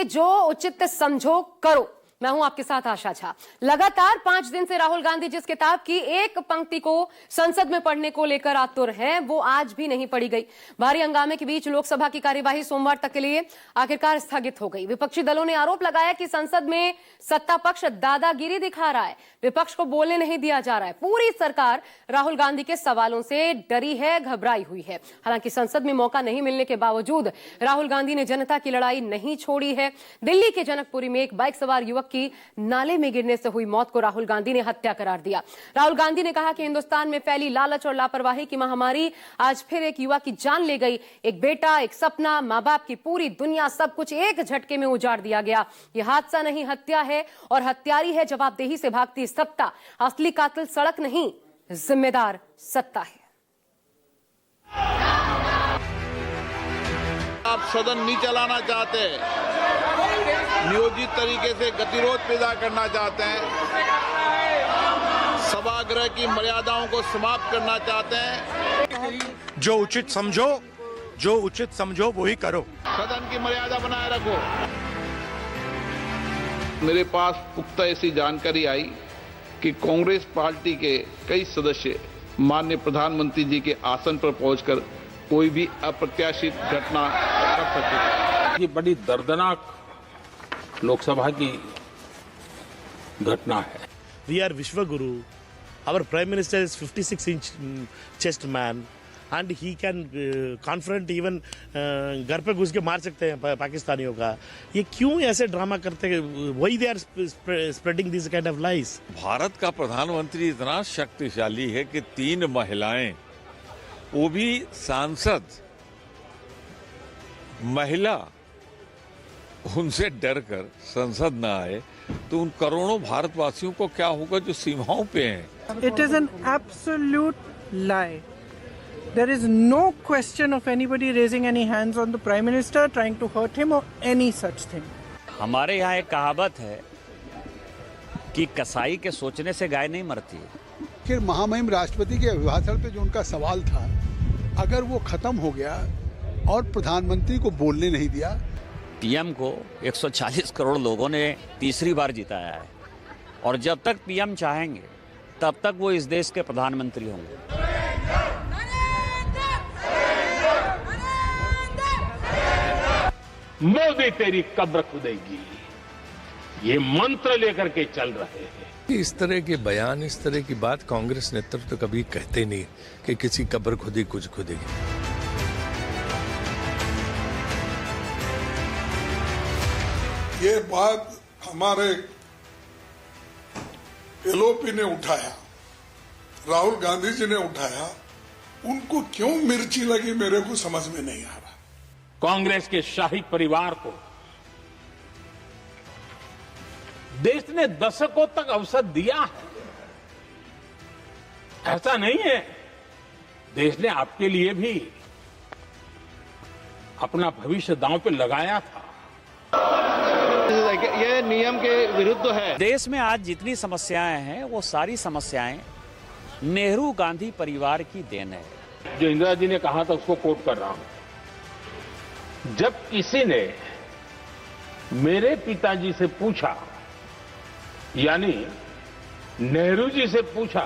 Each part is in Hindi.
जो उचित समझो करो। मैं हूं आपके साथ आशा झा। लगातार 5 दिन से राहुल गांधी जिस किताब की एक पंक्ति को संसद में पढ़ने को लेकर आतुर हैं, वो आज भी नहीं पढ़ी गई। भारी हंगामे के बीच लोकसभा की कार्यवाही सोमवार तक के लिए आखिरकार स्थगित हो गई। विपक्षी दलों ने आरोप लगाया कि संसद में सत्ता पक्ष दादागिरी दिखा रहा है, विपक्ष को बोलने नहीं दिया जा रहा है। पूरी सरकार राहुल गांधी के सवालों से डरी है, घबराई हुई है। हालांकि संसद में मौका नहीं मिलने के बावजूद राहुल गांधी ने जनता की लड़ाई नहीं छोड़ी है। दिल्ली के जनकपुरी में एक बाइक सवार युवक की नाले में गिरने से हुई मौत को राहुल गांधी ने हत्या करार दिया। राहुल गांधी ने कहा कि हिंदुस्तान में फैली लालच और लापरवाही की महामारी आज फिर एक युवा की जान ले गई। एक बेटा, एक सपना, मां बाप की पूरी दुनिया, सब कुछ एक झटके में उजाड़ दिया गया। यह हादसा नहीं, हत्या है, और हत्यारी है जवाबदेही से भागती सत्ता। असली कातिल सड़क नहीं, जिम्मेदार सत्ता है। आप सदन नहीं चलाना चाहते, नियोजित तरीके से गतिरोध पैदा करना चाहते हैं, सभागृह की मर्यादाओं को समाप्त करना चाहते हैं। जो उचित समझो वही करो। सदन की मर्यादा बनाए रखो। मेरे पास पुख्ता ऐसी जानकारी आई कि कांग्रेस पार्टी के कई सदस्य माननीय प्रधानमंत्री जी के आसन पर पहुंचकर कोई भी अप्रत्याशित घटना कर सकते। ये बड़ी दर्दनाक लोकसभा की घटना है। We are Vishwaguru. Our Prime Minister is 56-inch chest man, and he can confront even घर पे घुस के मार सकते हैं पाकिस्तानियों का। ये क्यों ऐसे ड्रामा करते हैं? Why they are spreading these kind of lies? Bharat का प्रधानमंत्री इतना शक्तिशाली है कि 3 महिलाएं, वो भी सांसद महिला, उनसे डरकर संसद न आए तो उन करोड़ों भारतवासियों को क्या होगा जो सीमाओं पे हैं। It is an absolute lie. There is no question of anybody raising any hands on the Prime Minister, trying to hurt him or any such thing. हमारे यहाँ एक कहावत है कि कसाई के सोचने से गाय नहीं मरती। फिर महामहिम राष्ट्रपति के अभिभाषण पे जो उनका सवाल था, अगर वो खत्म हो गया और प्रधानमंत्री को बोलने नहीं दिया। पीएम को 140 करोड़ लोगों ने तीसरी बार जिताया है, और जब तक पीएम चाहेंगे तब तक वो इस देश के प्रधानमंत्री होंगे। मोदी तेरी कब्र खुदेगी, ये मंत्र लेकर के चल रहे हैं। इस तरह के बयान, इस तरह की बात कांग्रेस नेतृत्व तो कभी कहते नहीं कि किसी कब्र खुदी कुछ खुदेगी। ये बात हमारे एलओपी ने उठाया, राहुल गांधी जी ने उठाया, उनको क्यों मिर्ची लगी मेरे को समझ में नहीं आ रहा। कांग्रेस के शाही परिवार को देश ने दशकों तक अवसर दिया है। ऐसा नहीं है, देश ने आपके लिए भी अपना भविष्य दांव पे लगाया था। ये नियम के विरुद्ध है। देश में आज जितनी समस्याएं हैं वो सारी समस्याएं नेहरू गांधी परिवार की देन है। जो इंदिरा जी ने कहा था उसको कोट कर रहा हूं। जब किसी ने मेरे पिताजी से पूछा, यानी नेहरू जी से पूछा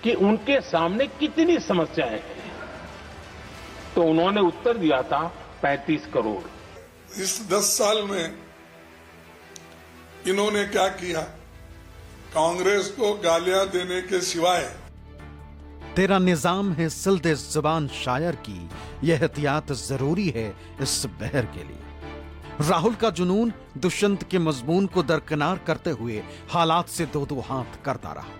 कि उनके सामने कितनी समस्याएं हैं, तो उन्होंने उत्तर दिया था 35 करोड़। इस 10 साल में इन्होंने क्या किया? कांग्रेस को गालियां देने के सिवाय। तेरा निजाम है सिलते जुबान शायर की, यह एहतियात जरूरी है इस बहर के लिए। राहुल का जुनून दुष्यंत के मजमून को दरकिनार करते हुए हालात से दो हाथ करता रहा।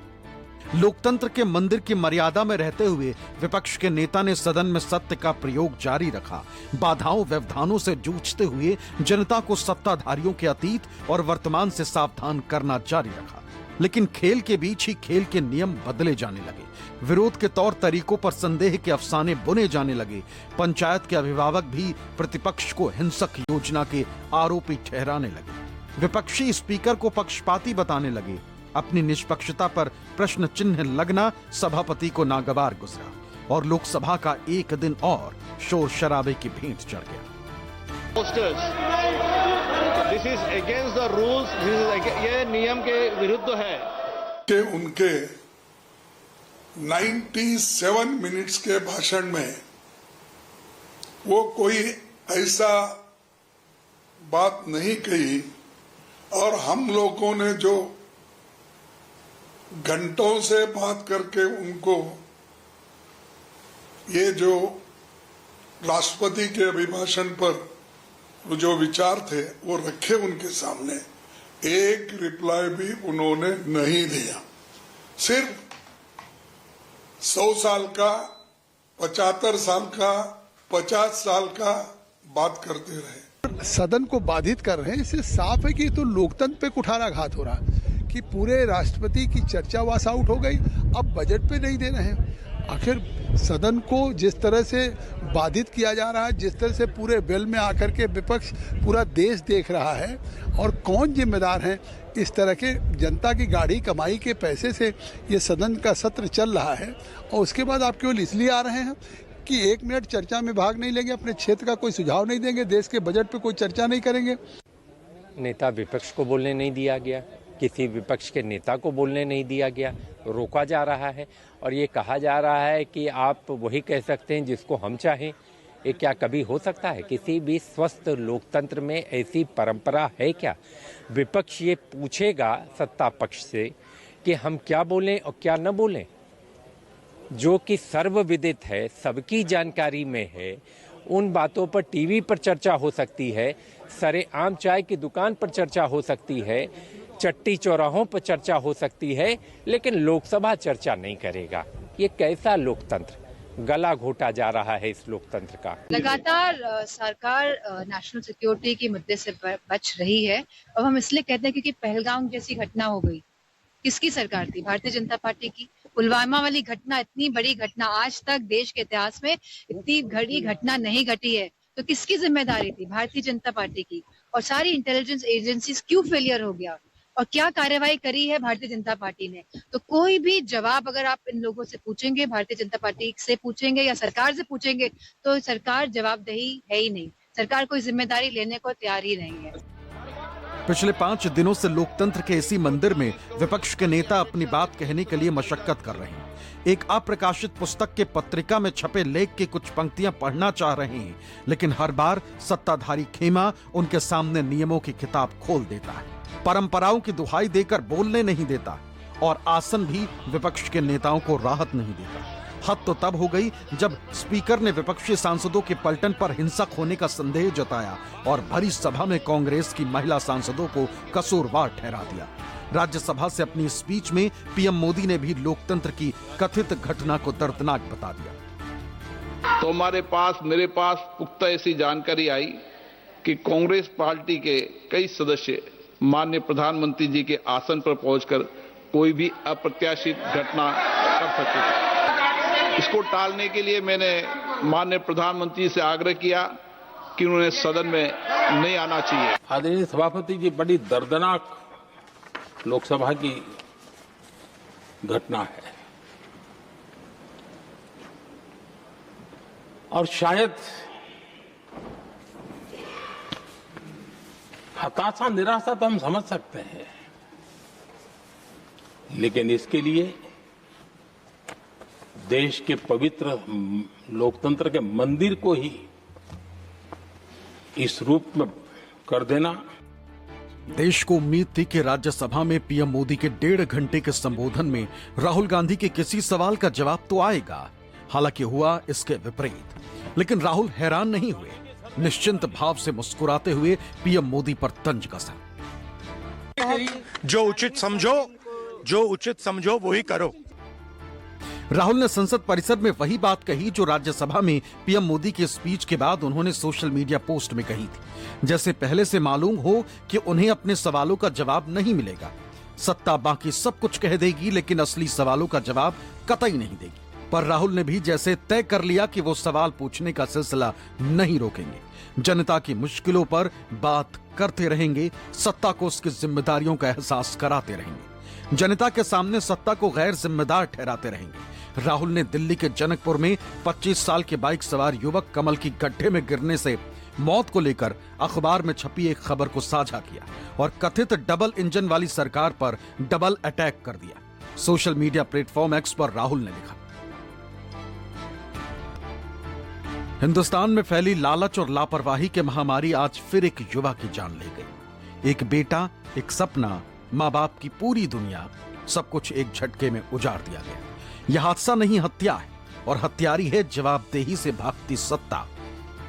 लोकतंत्र के मंदिर की मर्यादा में रहते हुए विपक्ष के नेता ने सदन में सत्य का प्रयोग जारी रखा। बाधाओं व्यवधानों से जूझते हुए जनता को सत्ताधारियों के अतीत और वर्तमान से सावधान करना जारी रखा। लेकिन खेल के बीच ही खेल के नियम बदले जाने लगे। विरोध के तौर तरीकों पर संदेह के अफसाने बुने जाने लगे। पंचायत के अभिभावक भी प्रतिपक्ष को हिंसक योजना के आरोपी ठहराने लगे। विपक्षी स्पीकर को पक्षपाती बताने लगे। अपनी निष्पक्षता पर प्रश्न चिन्ह लगना सभापति को नागवार गुजरा और लोकसभा का एक दिन और शोर शराबे की भेंट चढ़ गया। अगेंस्ट द रूल्स, ये नियम के विरुद्ध है कि उनके 97 मिनट्स के भाषण में वो कोई ऐसा बात नहीं कही और हम लोगों ने जो घंटों से बात करके उनको ये जो राष्ट्रपति के अभिभाषण पर जो विचार थे वो रखे उनके सामने, एक रिप्लाई भी उन्होंने नहीं दिया। सिर्फ 100 साल का, 75 साल का, 50 साल का बात करते रहे। सदन को बाधित कर रहे हैं, इससे साफ है कि तो लोकतंत्र पे कुठाराघात हो रहा है कि पूरे राष्ट्रपति की चर्चा वास आउट हो गई, अब बजट पे नहीं दे रहे हैं। आखिर सदन को जिस तरह से बाधित किया जा रहा है, जिस तरह से पूरे वेल में आकर के विपक्ष पूरा देश देख रहा है, और कौन जिम्मेदार है इस तरह के जनता की गाढ़ी कमाई के पैसे से ये सदन का सत्र चल रहा है, और उसके बाद आप केवल इसलिए आ रहे हैं कि 1 मिनट चर्चा में भाग नहीं लेंगे, अपने क्षेत्र का कोई सुझाव नहीं देंगे, देश के बजट पे कोई चर्चा नहीं करेंगे। नेता विपक्ष को बोलने नहीं दिया गया, किसी विपक्ष के नेता को बोलने नहीं दिया गया, रोका जा रहा है और ये कहा जा रहा है कि आप वही कह सकते हैं जिसको हम चाहें। ये क्या कभी हो सकता है? किसी भी स्वस्थ लोकतंत्र में ऐसी परंपरा है क्या? विपक्ष ये पूछेगा सत्ता पक्ष से कि हम क्या बोलें और क्या न बोलें, जो कि सर्वविदित है, सबकी जानकारी में है। उन बातों पर टीवी पर चर्चा हो सकती है, सरेआम चाय की दुकान पर चर्चा हो सकती है, चट्टी चौराहों पर चर्चा हो सकती है, लेकिन लोकसभा चर्चा नहीं करेगा। ये कैसा लोकतंत्र? गला घोटा जा रहा है इस लोकतंत्र का। लगातार सरकार नेशनल सिक्योरिटी के मुद्दे से बच रही है। अब हम इसलिए कहते हैं क्योंकि पहलगाम जैसी घटना हो गई। किसकी सरकार थी? भारतीय जनता पार्टी की। पुलवामा वाली घटना, इतनी बड़ी घटना, आज तक देश के इतिहास में इतनी बड़ी घटना नहीं घटी है, तो किसकी जिम्मेदारी थी? भारतीय जनता पार्टी की। और सारी इंटेलिजेंस एजेंसीज क्यों फेलियर हो गया और क्या कार्रवाई करी है भारतीय जनता पार्टी ने? तो कोई भी जवाब अगर आप इन लोगों से पूछेंगे, भारतीय जनता पार्टी से पूछेंगे या सरकार से पूछेंगे, तो सरकार जवाबदेही है ही नहीं। सरकार कोई जिम्मेदारी लेने को तैयार ही नहीं है। पिछले 5 दिनों से लोकतंत्र के इसी मंदिर में विपक्ष के नेता अपनी बात कहने के लिए मशक्कत कर रहे हैं। एक अप्रकाशित पुस्तक के पत्रिका में छपे लेख की कुछ पंक्तियां पढ़ना चाह रहे हैं, लेकिन हर बार सत्ताधारी खेमा उनके सामने नियमों की किताब खोल देता है, परंपराओं की दुहाई देकर बोलने नहीं देता, और आसन भी विपक्ष के नेताओं को राहत नहीं देता। हद तो तब हो गई जब स्पीकर ने विपक्षी सांसदों के पलटन पर हिंसक होने का संदेह जताया और भरी सभा में कांग्रेस की महिला सांसदों को कसूरवार ठहरा दिया। राज्यसभा से अपनी स्पीच में पीएम मोदी ने भी लोकतंत्र की कथित घटना को दर्दनाक बता दिया। तो हमारे पास, मेरे पास पुख्ता ऐसी जानकारी आई कि कांग्रेस पार्टी के कई सदस्य माननीय प्रधानमंत्री जी के आसन पर पहुंचकर कोई भी अप्रत्याशित घटना कर सकते थे। इसको टालने के लिए मैंने माननीय प्रधानमंत्री से आग्रह किया कि उन्हें सदन में नहीं आना चाहिए। आदरणीय सभापति जी, बड़ी दर्दनाक लोकसभा की घटना है और शायद हताशा, निराशा तो हम समझ सकते हैं, लेकिन इसके लिए देश के पवित्र लोकतंत्र के मंदिर को ही इस रूप में कर देना। देश को उम्मीद थी कि राज्यसभा में पीएम मोदी के 1.5 घंटे के संबोधन में राहुल गांधी के किसी सवाल का जवाब तो आएगा। हालांकि हुआ इसके विपरीत। लेकिन राहुल हैरान नहीं हुए, निश्चिंत भाव से मुस्कुराते हुए पीएम मोदी पर तंज कसा। जो उचित समझो वही करो। राहुल ने संसद परिसर में वही बात कही जो राज्यसभा में पीएम मोदी के स्पीच के बाद उन्होंने सोशल मीडिया पोस्ट में कही थी। जैसे पहले से मालूम हो कि उन्हें अपने सवालों का जवाब नहीं मिलेगा। सत्ता बाकी सब कुछ कह देगी, लेकिन असली सवालों का जवाब कतई नहीं देगी। पर राहुल ने भी जैसे तय कर लिया कि वो सवाल पूछने का सिलसिला नहीं रोकेंगे। जनता की मुश्किलों पर बात करते रहेंगे, सत्ता को उसकी जिम्मेदारियों का एहसास कराते रहेंगे, जनता के सामने सत्ता को गैर जिम्मेदार ठहराते रहेंगे। राहुल ने दिल्ली के जनकपुर में 25 साल के बाइक सवार युवक कमल की गड्ढे में गिरने से मौत को लेकर अखबार में छपी एक खबर को साझा किया और कथित डबल इंजन वाली सरकार पर डबल अटैक कर दिया। सोशल मीडिया प्लेटफॉर्म एक्स पर राहुल ने लिखा, हिंदुस्तान में फैली लालच और लापरवाही के महामारी आज फिर एक युवा की जान ले गई। एक बेटा, एक सपना, मां बाप की पूरी दुनिया, सब कुछ एक झटके में उजाड़ दिया गया। यह हादसा नहीं, हत्या है, और हत्यारी है जवाबदेही से भागती सत्ता।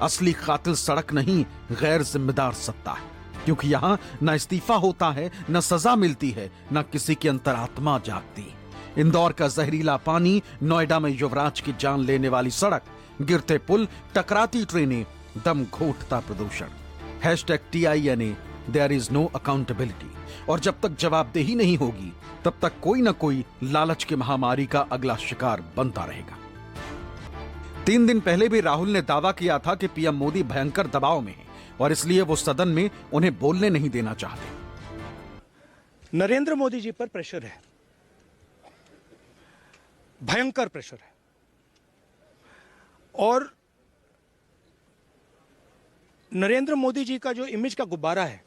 असली कातिल सड़क नहीं, गैर जिम्मेदार सत्ता है, क्योंकि यहां न इस्तीफा होता है, न सजा मिलती है, न किसी की अंतरात्मा जागती। इंदौर का जहरीला पानी, नोएडा में युवराज की जान लेने वाली सड़क, गिरते पुल, टकराती ट्रेनें, दम घोटता प्रदूषण। #TINA there is no accountability. और जब तक जवाबदेही नहीं होगी, तब तक कोई न कोई लालच की महामारी का अगला शिकार बनता रहेगा। 3 दिन पहले भी राहुल ने दावा किया था कि पीएम मोदी भयंकर दबाव में है और इसलिए वो सदन में उन्हें बोलने नहीं देना चाहते। नरेंद्र मोदी जी पर प्रेशर है, भयंकर प्रेशर है, और नरेंद्र मोदी जी का जो इमेज का गुब्बारा है,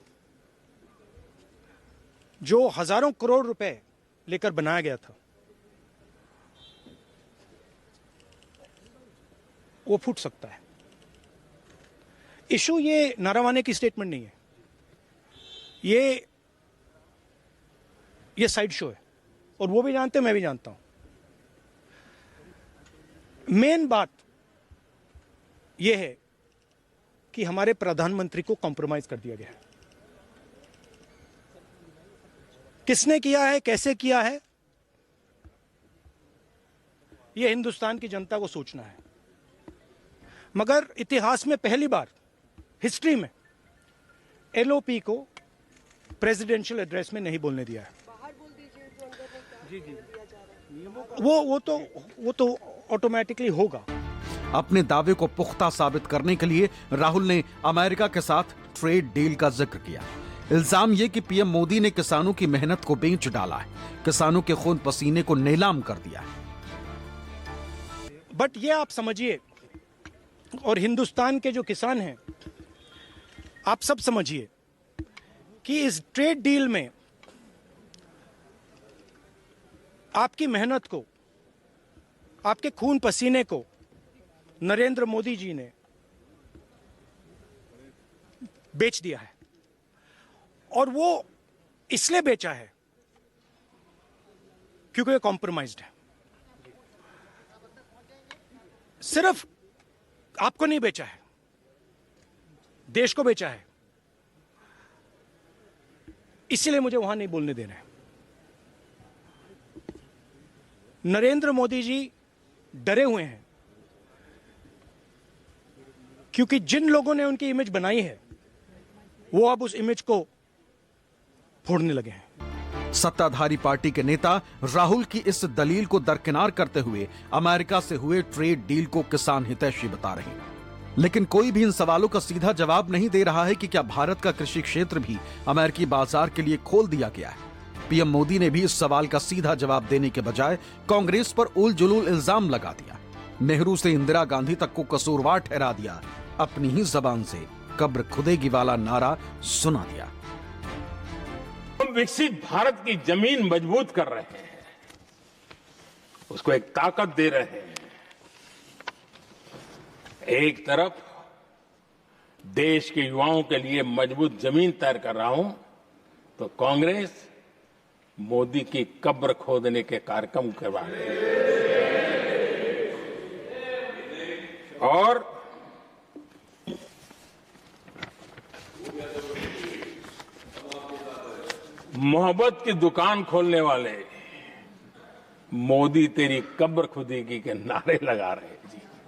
जो हजारों करोड़ रुपए लेकर बनाया गया था, वो फूट सकता है। इशू ये नारावाने की स्टेटमेंट नहीं है, ये साइड शो है, और वो भी जानते हैं, मैं भी जानता हूं। मेन बात यह है कि हमारे प्रधानमंत्री को कॉम्प्रोमाइज कर दिया गया है। किसने किया है, कैसे किया है, यह हिंदुस्तान की जनता को सोचना है। मगर इतिहास में पहली बार हिस्ट्री में LOP को प्रेसिडेंशियल एड्रेस में नहीं बोलने दिया है। वो तो ऑटोमेटिकली होगा। अपने दावे को पुख्ता साबित करने के लिए राहुल ने अमेरिका के साथ ट्रेड डील का जिक्र किया। इल्जाम यह कि पीएम मोदी ने किसानों की मेहनत को बेच डाला है, किसानों के खून पसीने को नीलाम कर दिया है। बट ये आप समझिए, और हिंदुस्तान के जो किसान हैं, आप सब समझिए कि इस ट्रेड डील में आपकी मेहनत को, आपके खून पसीने को नरेंद्र मोदी जी ने बेच दिया है। और वो इसलिए बेचा है क्योंकि ये कॉम्प्रोमाइज्ड है। सिर्फ आपको नहीं बेचा है, देश को बेचा है। इसीलिए मुझे वहां नहीं बोलने देना है। नरेंद्र मोदी जी डरे हुए हैं क्योंकि जिन लोगों ने उनकी इमेज बनाई है, वो अब उस इमेज को फोड़ने लगे हैं। सत्ताधारी पार्टी के नेता राहुल की इस दलील को दरकिनार करते हुए अमेरिका से हुए ट्रेड डील को किसान हितैषी बता रहे हैं। लेकिन कोई भी इन सवालों का सीधा जवाब नहीं दे रहा है कि क्या भारत का कृषि क्षेत्र भी अमेरिकी बाजार के लिए खोल दिया गया है। पीएम मोदी ने भी इस सवाल का सीधा जवाब देने के बजाय कांग्रेस पर उल-जुलूल इल्जाम लगा दिया। नेहरू से इंदिरा गांधी तक को कसूरवार ठहरा दिया। अपनी ही जबान से कब्र खुदेगी वाला नारा सुना दिया। हम विकसित भारत की जमीन मजबूत कर रहे हैं, उसको एक ताकत दे रहे हैं। एक तरफ देश के युवाओं के लिए मजबूत जमीन तैयार कर रहा हूं, तो कांग्रेस मोदी की कब्र खोदने के कार्यक्रम करवा रही है। और मोहब्बत की दुकान खोलने वाले मोदी तेरी कब्र खुदेगी के नारे लगा रहे हैं जी।